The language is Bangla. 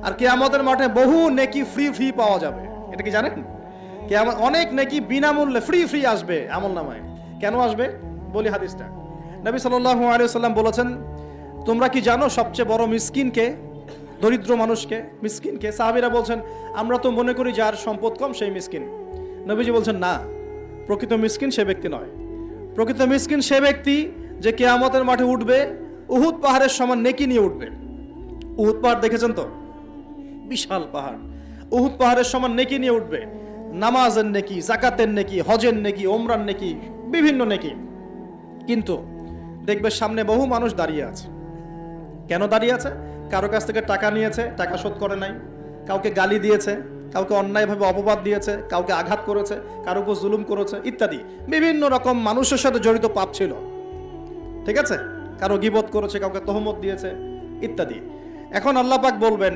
আর কিয়ামতের মাঠে বহু নেকি ফ্রি ফ্রি পাওয়া যাবে। এটা কি জানেন? কিয়ামত অনেক নেকি বিনামূল্যে ফ্রি ফ্রি আসবে আমলনামায়। কেন আসবে বলি হাদিসটা। নবী সাল্লাল্লাহু আলাইহি ওয়াসাল্লাম বলেছেন, তোমরা কি জানো সবচেয়ে বড় মিসকিনকে, দরিদ্র মানুষকে, মিসকিনকে? সাহাবীরা বলছেন, আমরা তো মনে করি যার সম্পদ কম সেই মিসকিন। নবীজি বলছেন, না, প্রকৃত মিসকিন সে ব্যক্তি নয়। প্রকৃত মিসকিন সে ব্যক্তি যে কিয়ামতের মাঠে উঠবে উহুদ পাহাড়ের সমান নেকি নিয়ে উঠবে। উহুদ পাহাড় দেখেছেন তো? বিশাল পাহাড়। উহুদ পাহাড়ের সমান নেকি নিয়ে উঠবে। নামাজের নেকি, যাকাতের নেকি, হজের নেকি, ওমরার নেকি, বিভিন্ন নেকি। কিন্তু দেখবে সামনে বহু মানুষ দাঁড়িয়ে আছে। কেন দাঁড়িয়ে আছে? কারো কাছ থেকে টাকা নিয়েছে, টাকা শোধ করে নাই, কাউকে গালি দিয়েছে, কাউকে অন্যায়ভাবে অপবাদ দিয়েছে, কাউকে আঘাত করেছে, কারো উপর জুলুম করেছে ইত্যাদি। বিভিন্ন রকম মানুষের সাথে জড়িত পাপ ছিল, ঠিক আছে? কারো গীবত করেছে, কাউকে তহমত দিয়েছে ইত্যাদি। এখন আল্লাহ পাক বলবেন,